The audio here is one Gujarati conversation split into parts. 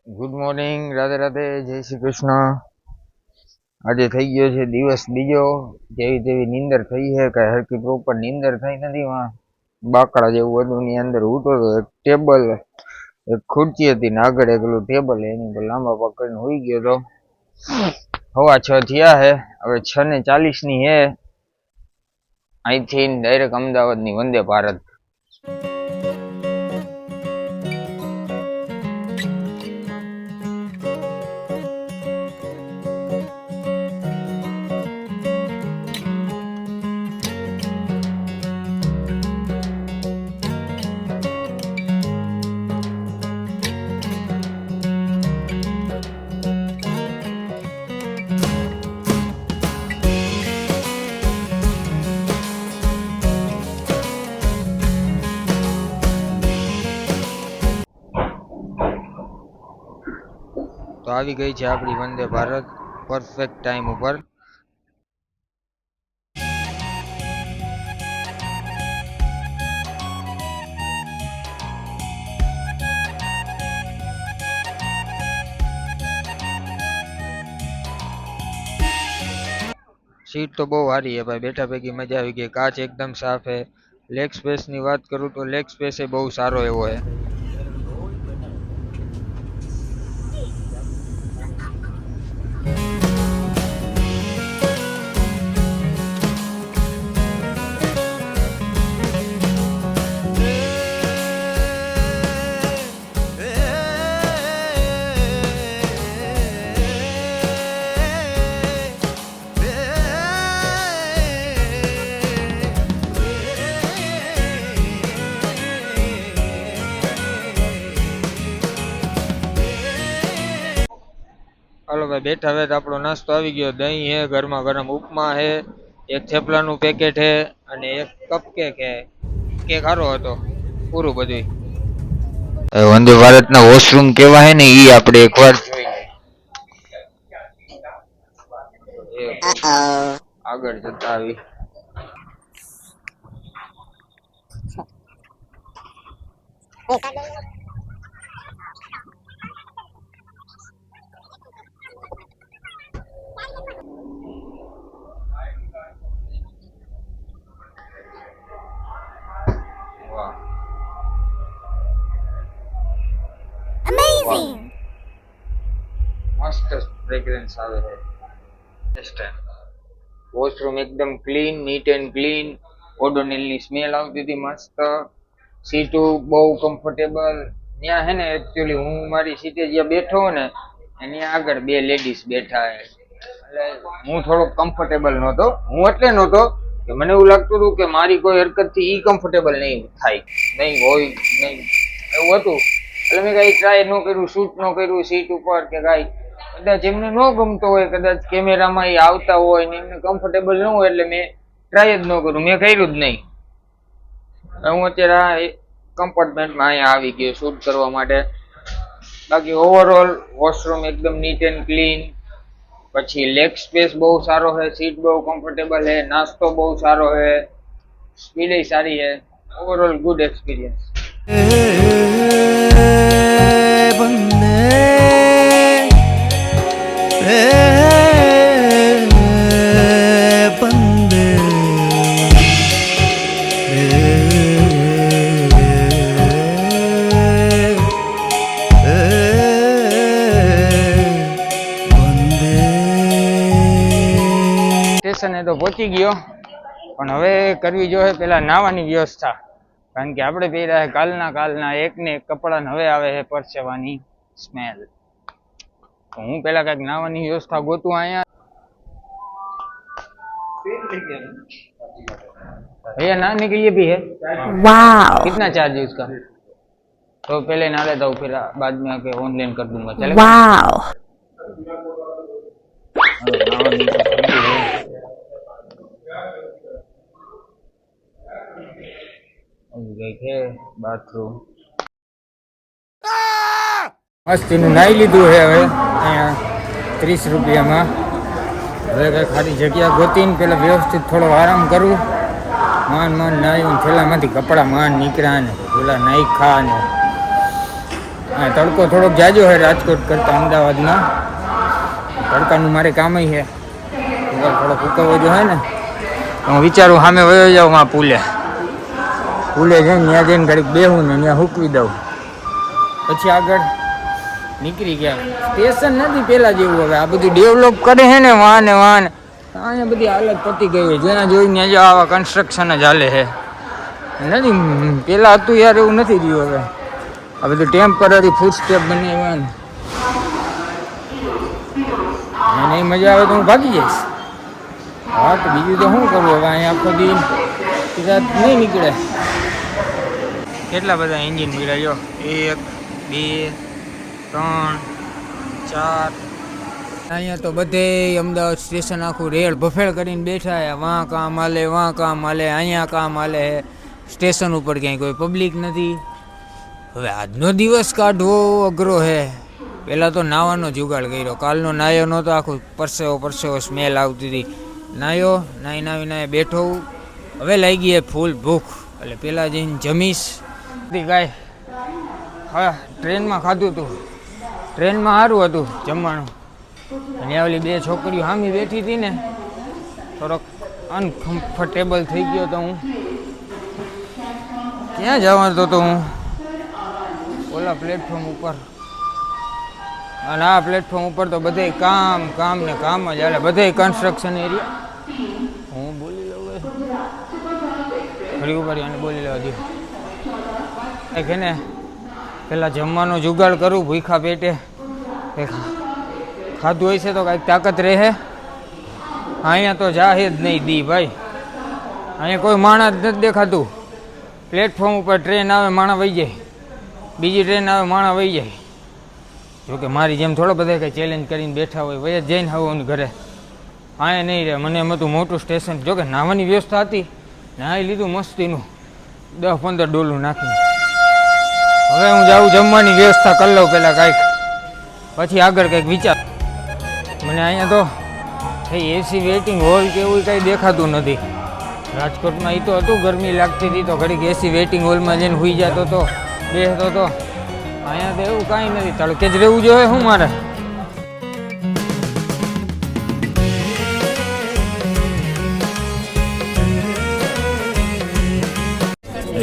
ગુડ મોર્નિંગ, રાધે રાધે, જય શ્રી કૃષ્ણ. આજે થઈ ગયો છે દિવસ બીજો. જેવી તેવી નીંદર થઈ છે, કઈ હરકી પ્રોપર નીંદર થઈ નથી. બાકડા જેવું હતું ની અંદર ઉઠો તો એક ટેબલ, એક ખુરચી હતી ને આગળ એકલું ટેબલ, એની પર લાંબા પકડીને હોઈ ગયો તો 6:15 થયા હે. હવે 6:40 ની હે. અહીંથી ડાયરેક્ટ અમદાવાદ ની વંદે ભારત. તો આવી ગઈ છે આપણી વંદે ભારત પરફેક્ટ ટાઈમ ઉપર. સીટ તો બહુ સારી છે ભાઈ, બેઠા ભેગી મજા આવી ગઈ. કાચ એકદમ સાફ है. લેગ સ્પેસ ની વાત કરું તો લેગ સ્પેસ એ બહુ સારો એવો है. હાલો ભાઈ, બેઠા હવે આપણો નાસ્તો આવી ગયો. દહીં હે, ગરમા ગરમ ઉપમા હે, એક થેપલાનું પેકેટ હે અને એક કપકેક હે. કેક સારો હતો. પૂરું બધું. વંદે ભારતના વોશરૂમ કેવા હે ને ઈ આપણે એકવાર જોઈ લઈએ. આગળ જતા આવી મસ્ત ફ્રેગ્રન્સ આવે છે. વોશરૂમ એકદમ ક્લીન, નીટ એન્ડ ક્લીન. ઓડોનિલ ની સ્મેલ આવતી હતી મસ્ત. સીટો બહુ કમ્ફર્ટેબલ. ત્યાં હે ને એકચ્યુઅલી હું મારી સીટે જ્યાં બેઠો ને એની આગળ બે લેડીઝ બેઠા હે, એટલે હું થોડોક કમ્ફર્ટેબલ નહોતો. હું એટલે નહોતો કે મને એવું લાગતું હતું કે મારી કોઈ હરકતથી ઈ કમ્ફર્ટેબલ નહીં થાય, નહીં હોય નહીં, એવું હતું. એટલે મેં કઈ ટ્રાય ન કર્યું, શૂટ ન કર્યું સીટ ઉપર કે કાંઈ. કદાચ એમને ન ગમતો હોય, કદાચ કેમેરામાં એ આવતા હોય ને એમને કમ્ફર્ટેબલ ન હોય, એટલે મેં ટ્રાય જ ન કરું, મેં કર્યું જ નહીં. હું અત્યારે આ કમ્પાર્ટમેન્ટમાં અહીંયા આવી ગયો શૂટ કરવા માટે. બાકી ઓવરઓલ વોશરૂમ એકદમ નીટ એન્ડ ક્લીન. પછી લેગ સ્પેસ બહુ સારો છે, સીટ બહુ કમ્ફર્ટેબલ છે, નાસ્તો બહુ સારો છે, સ્પીડ સારી છે. Overall good experience. સ્ટેશને તો પહોંચી ગયો, પણ હવે કરવી જોઈએ પેલા નાવાની વ્યવસ્થા. કારણ કે આપણે પહેર્યા કાલના એક ને એક કપડા, હવે આવે છે પરસેવાની સ્મેલ. હું પેલા કઈક નાવાની વ્યવસ્થા ગોતું. અહીંયા भैया नहाने के लिए भी है? वाह, कितना चार्ज है उसका? तो पहले नहा लेता हूँ, फिर बाद में आके ऑनलाइन कर दूंगा, चलेगा? वाह, गई थे बाथरूम. મસ્તીનું નાઈ લીધું છે. હવે અહીંયા 30 રૂપિયામાં. હવે કંઈ ખાલી જગ્યા ગોતીને પેલા વ્યવસ્થિત થોડો આરામ કરું. માન નાઈ થેલામાંથી કપડાં નીકળ્યા ને પેલા નાઈ ખા ને હા, તડકો થોડોક જાજો છે રાજકોટ કરતાં અમદાવાદમાં. તડકાનું મારે કામ છે, થોડો ઉકળવો જો હે ને. હું વિચારું સામે વયો જાઉં આ પુલે જઈને ત્યાં જઈને ઘડીક બેહું ને ત્યાં હૂકવી દઉં, પછી આગળ નીકળી ગયા. સ્ટેશન નથી પેલા જેવું, હવે આ બધું ડેવલપ કરે છે ને વાહન અહીંયા બધી હાલત પતી ગઈ છે. જ્યાં જોઈને જો આવા કન્સ્ટ્રક્શન જ હાલે છે. નથી પેલા હતું યાર, એવું નથી રહ્યું. હવે આ બધું ટેમ્પરરી ફૂડ સ્ટેપ બનાવ્યા ને નહીં મજા આવે તો હું ભાગી જઈશ. હા, તો બીજું તો શું કરવું હવે, અહીંયા આખો દી રાત નહીં નીકળે. કેટલા બધા એન્જિન મળ્યા જો, 1 2 3 4. અહીંયા તો બધે અમદાવાદ સ્ટેશન આખું રેલ ભફેળ કરીને બેઠા. વાં કામ હાલે, વાં કામ હાલે, અહીંયા કામ હાલે. સ્ટેશન ઉપર ક્યાંય કોઈ પબ્લિક નથી. હવે આજનો દિવસ કાઢવો અઘરો છે. પહેલાં તો નાવાનો જુગાડ કર્યો. કાલનો નાયો નહોતો, આખું પરસેવો સ્મેલ આવતી હતી. નાહી બેઠો. હવે લાગી ફૂલ ભૂખ, એટલે પહેલાં જઈને જમીશ. ગાય હા, ટ્રેનમાં ખાધું હતું. ટ્રેનમાં સારું હતું જમવાનું. અને ઓલી 2 છોકરીઓ સામે બેઠી હતી ને, થોડોક અનકમ્ફર્ટેબલ થઈ ગયો તો હું. ક્યાં જવાનો હતો હું? ઓલા પ્લેટફોર્મ ઉપર. અને આ પ્લેટફોર્મ ઉપર તો બધે કામ ને કામ જ હાલે, બધે કન્સ્ટ્રક્શન એરિયા. હું બોલી લઉં ફરી ઉપર અને બોલી લેવા દઉં કે ને. પેલા જમવાનો જુગાડ કરું, ભૂખા પેટે ખાધું હોય છે તો કાંઈક તાકાત રહે. અહીંયા તો જાહે જ નહીં દી ભાઈ. અહીંયા કોઈ માણસ જ નથી દેખાતું. પ્લેટફોર્મ ઉપર ટ્રેન આવે માણસ વહી જાય, બીજી ટ્રેન આવે માણસ વહી જાય. જોકે મારી જેમ થોડા બધા કંઈ ચેલેન્જ કરીને બેઠા હોય, વહી જઈને આવવાનું ઘરે. અહીંયા નહીં રહે. મને એમ હતું મોટું સ્ટેશન, જોકે નાહવાની વ્યવસ્થા હતી, નાહી લીધું મસ્તીનું 10-15 ડોલું નાખીને. હવે હું જાઉં જમવાની વ્યવસ્થા કરી લઉં પહેલાં કાંઈક, પછી આગળ કંઈક વિચાર. મને અહીંયા તો કંઈ એસી વેઇટિંગ હોલ કે એવું કંઈ દેખાતું નથી. રાજકોટમાં એ તો હતું, ગરમી લાગતી હતી તો ઘડીક એસી વેઇટિંગ હોલમાં જઈને સૂઈ જતો હતો, બેસતો હતો. અહીંયા તો એવું કાંઈ નથી, તડકે જ રહેવું જોઈએ શું મારે.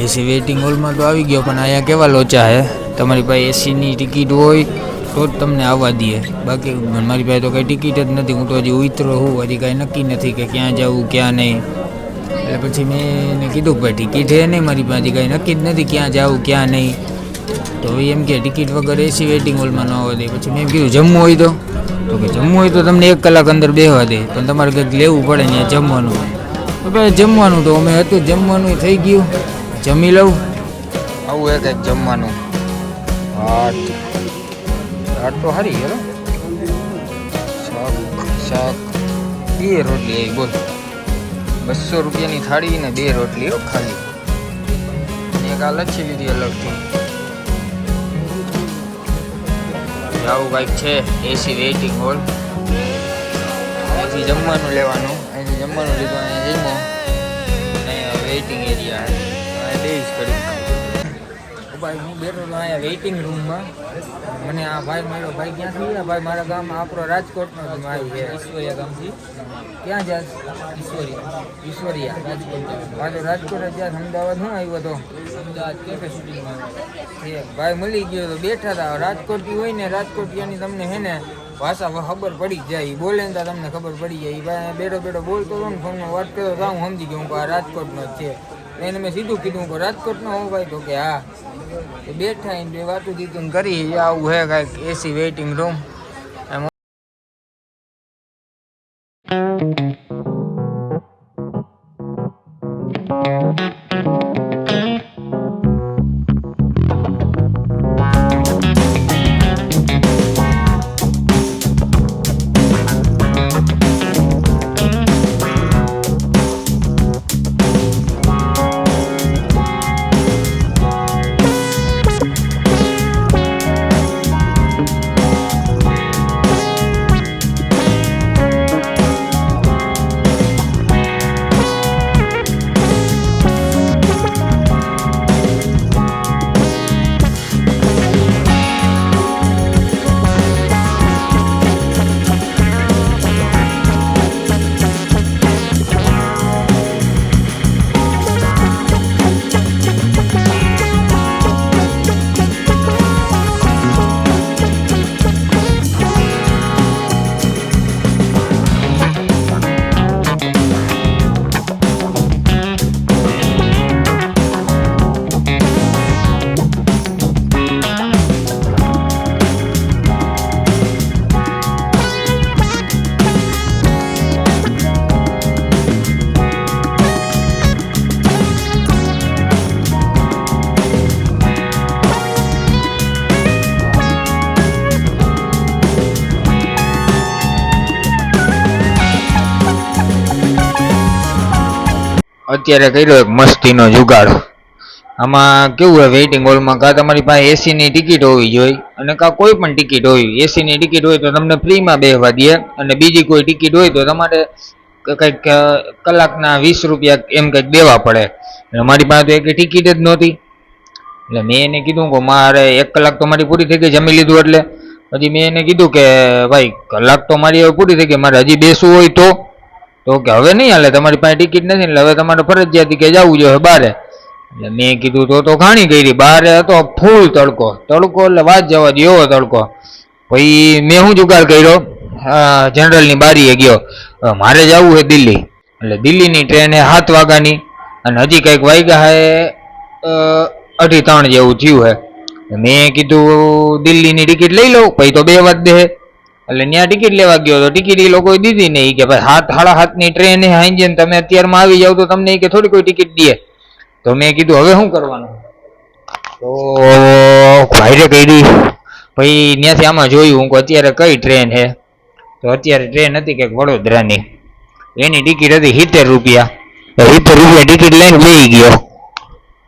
એસી વેઇટિંગ હોલમાં તો આવી ગયો, પણ અહીંયા કેવા લોચા છે. તમારી પાસે એસીની ટિકિટ હોય તો જ તમને આવવા દે, બાકી મારી પાસે તો કંઈ ટિકિટ જ નથી. હું તો હજી ઉતરો હું, હજી કાંઈ નક્કી નથી કે ક્યાં જવું ક્યાં નહીં. એટલે પછી મેં એને કીધું કે ભાઈ ટિકિટ છે નહીં મારી પાસે, કાંઈ નક્કી જ નથી ક્યાં જવું ક્યાં નહીં. તો એમ કે ટિકિટ વગર એસી વેઇટિંગ હોલમાં ન આવવા દે. પછી મેં એમ કીધું જમવું હોય તો કે જમવું હોય તો તમને 1 કલાક અંદર બેસવા દે, પણ તમારે કંઈક લેવું પડે ને જમવાનું. તો ભાઈ જમવાનું તો અમે હતું, જમવાનું થઈ ગયું, જમી લઉં. આવું એક જમવાનું. ભાત તો સારી હેરો, શાક 2 રોટલી આવી. બોલ, 200 રૂપિયાની થાળી ને 2 રોટલીઓ ખાલી. એક આ લચ્છી લીધી અલગથી. આવું કાંઈક છે એસી વેઇટિંગ હોલ. અહીંથી જમવાનું લેવાનું, અહીંથી જમવાનું લીધું, અહીંયા જમો. અહીંયા વેઇટિંગ એરિયા દઈશ કરી. ભાઈ હું બેઠો હતો અહીંયા વેઇટિંગ રૂમમાં. મને આ ભાઈ મળ્યો. ભાઈ ક્યાંથી? આ ભાઈ મારા ગામ આપણો રાજકોટનો જ ભાઈ છે, ઈશ્વરિયા ગામથી. ક્યાં જાય? ઈશ્વરિયા રાજકોટ. પાછો રાજકોટ જ જ્યાં અમદાવાદ હું આવ્યો હતો, અમદાવાદ કેફે શૂટિંગમાં. ભાઈ મળી ગયો તો બેઠા હતા. રાજકોટથી હોય ને, રાજકોટિયાની તમને હે ને ભાષા ખબર પડી જાય, બોલે ને તમને ખબર પડી જાય. ભાઈ બેઠો બોલતો હતો ને, ફોનમાં વાત કરતો તો હું સમજી ગયો હું આ રાજકોટનો જ છે. એને મેં સીધું કીધું કે રાજકોટનો હોઉં ભાઈ? તો કે હા. બેઠા એને 2 વાતું દીધું કરી. આવું હે કાંઈક એસી વેઇટિંગ રૂમ. અત્યારે કર્યો એક મસ્તીનો જુગાડ. આમાં કેવું હોય, વેઇટિંગ હોલમાં કાં તમારી પાસે એસીની ટિકિટ હોવી જોઈએ અને કાં કોઈ પણ ટિકિટ હોવી. એસીની ટિકિટ હોય તો તમને ફ્રીમાં બેસવા દે, અને બીજી કોઈ ટિકિટ હોય તો તમારે કંઈક કલાકના 20 રૂપિયા એમ કંઈક દેવા પડે. અને મારી પાસે તો એક ટિકિટ જ નહોતી, એટલે મેં એને કીધું કે મારે 1 કલાક તો મારી પૂરી થઈ ગઈ જમી લીધું એટલે. પછી મેં એને કીધું કે ભાઈ કલાક તો મારી હવે પૂરી થઈ ગઈ, મારે હજી બેસવું હોય તો કે હવે નહીં હાલે, તમારી પાસે ટિકિટ નથી એટલે હવે તમારે ફરજિયાત કે જવું જોઈએ બારે. એટલે મેં કીધું તો ઘાણી કરી. બારે હતો ફૂલ તડકો એટલે વાત જવા દો એવો તડકો. પછી મેં શું જુગાડ કર્યો, જનરલની બારીએ ગયો. મારે જવું છે દિલ્હી, એટલે દિલ્હીની ટ્રેન એ 7 વાગ્યાની, અને હજી કંઈક વાગ્યા હે 2:30 જેવું થયું હે. મેં કીધું દિલ્હીની ટિકિટ લઈ લઉં, પછી તો 2 વાગ દે. એટલે ત્યાં ટિકિટ લેવા ગયો તો ટિકિટ એ લોકોએ દીધી નહીં, કે ભાઈ 7:30 ટ્રેન હે હાંજે ને તમે અત્યારમાં આવી જાવ તો તમને કે થોડી કોઈ ટિકિટ દે. તો મેં કીધું હવે શું કરવાનું, તો ભાઈને કરી. પછી ત્યાંથી આમાં જોયું હું કે અત્યારે કઈ ટ્રેન છે, તો અત્યારે ટ્રેન હતી કંઈક વડોદરાની, એની ટિકિટ હતી 70 રૂપિયા. 70 રૂપિયા ટિકિટ લઈને બેસી ગયો.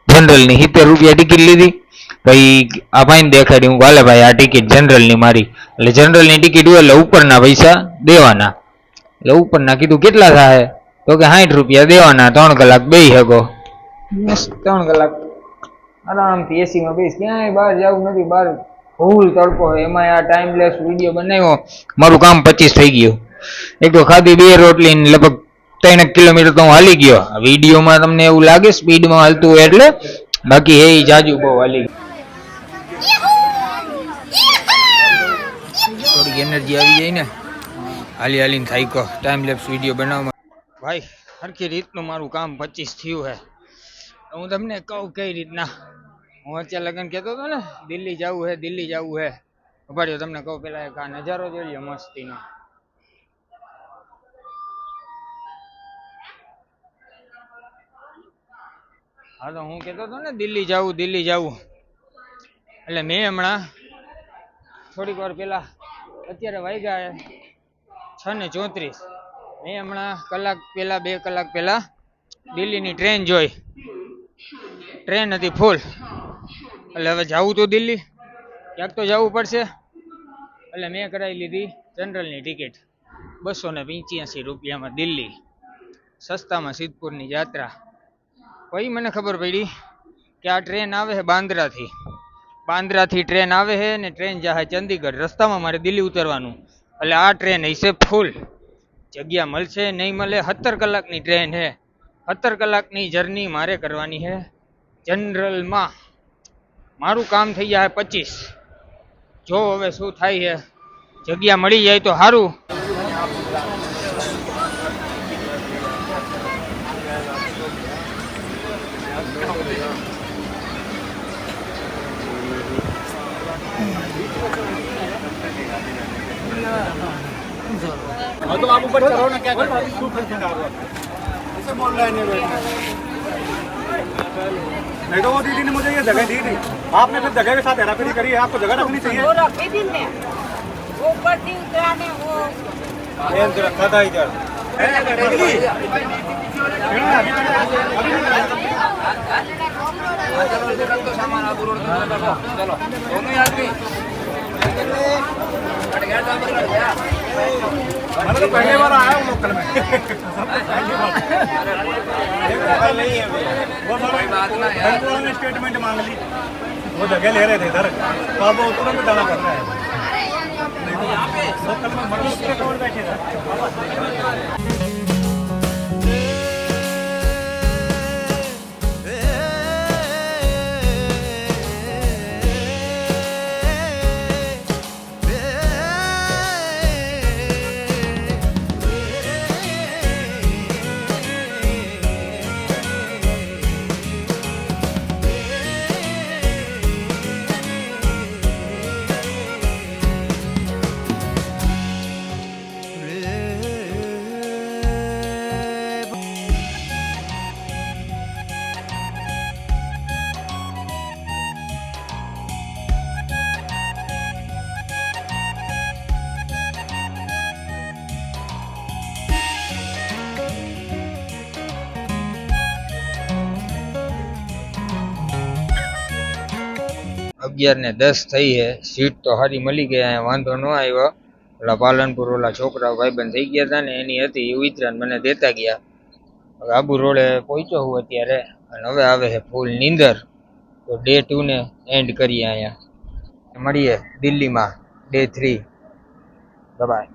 જનરલની 70 રૂપિયા ટિકિટ લીધી. પછી આ ભાઈને દેખાડી, હું હાલે ભાઈ આ ટિકિટ જનરલની મારી. એટલે જનરલની ટિકિટ હોય એટલે ઉપરના પૈસા દેવાના. એટલે ઉપરના કીધું કેટલા થાય, તો કે 60 રૂપિયા દેવાના, 3 કલાક બેસી શકો. 3 કલાક આરામથી એસીમાં બેસી, ક્યાંય બહાર જવું નથી. બહાર ફૂલ તડકો હોય, એમાં આ ટાઈમલેસ વિડીયો બનાવ્યો, મારું કામ 25 થઈ ગયું. એક તો ખાધી 2 રોટલી લગભગ 3 કિલોમીટર તો હું હાલી ગયો. વિડીયોમાં તમને એવું લાગે સ્પીડમાં હાલતું હોય એટલે, બાકી એ જાજુ બહુ હાલી ગયું. થોડીક એનર્જી આવી જાય ને, હાલીને થાક્યો ટાઈમ લેપ્સ વિડીયો બનાવવામાં. ભાઈ સરખી રીતનું મારું કામ 25 થયું છે. હું તમને કહું કઈ રીતના. હું અત્યારે લગન કહેતો હતો ને દિલ્હી જવું છે. ઉભાડ્યો તમને કહું, પેલા એક આ નજારો જોઈ લો મસ્તીનો. હા તો હું કહેતો હતો ને દિલ્હી જવું. એટલે મેં હમણાં થોડીક વાર પહેલા, અત્યારે વાગ્યા 6:34, મેં હમણાં 2 કલાક પહેલા દિલ્હીની ટ્રેન જોઈ. ટ્રેન હતી ફૂલ. એટલે હવે જવું તો દિલ્હી, ક્યાંક તો જવું પડશે. એટલે મેં કરાવી લીધી જનરલની ટિકિટ 285 રૂપિયામાં દિલ્હી, સસ્તામાં સિદ્ધપુરની યાત્રા. પછી મને ખબર પડી કે આ ટ્રેન આવે છે બાંદ્રાથી ટ્રેન આવે છે ને ટ્રેન જાય ચંદીગઢ. રસ્તામાં મારે દિલ્હી ઉતરવાનું, એટલે આ ટ્રેન હશે ફૂલ. જગ્યા મળશે નહીં મળે. 17 કલાકની ટ્રેન છે. 17 કલાકની જર્ની મારે કરવાની છે જનરલમાં. મારું કામ થઈ જાય 25. જો હવે શું થાય છે, જગ્યા મળી જાય તો સારું. तो आप ऊपर चढ़ो ना, क्या करो ऐसे बोल रहा है नहीं तो वो दीदी ने मुझे ये जगह दी थी, आपने फिर जगह के साथ हेराफेरी करी है, आपको जगह रखनी चाहिए। वो रखी थी ने, वो ऊपर थी उतराने वो रखा था इधर। मैंने तो पहली बार आया हूँ लोकल में। नहीं है वो मैंने स्टेटमेंट मांग ली, वो जगह ले रहे थे इधर, तो अब वो तुरंत दाना कर रहा है। लोकल में मतलब बैठे थे। 11:10 થઈ છે. સીટ તો સારી મળી ગઈ, અહીંયા વાંધો ન આવ્યો. ઓલા પાલનપુર ઓલા છોકરા ભાઈબંધ થઈ ગયા હતા ને એની હતી એ ઉતરાને મને દેતા ગયા. હવે આબુ રોડે પહોંચ્યો હું અત્યારે અને હવે આવે છે ફૂલ નીંદર. તો ડે 2 ને એન્ડ કરીએ અહીંયા. મળીએ દિલ્હીમાં ડે 3. બાય.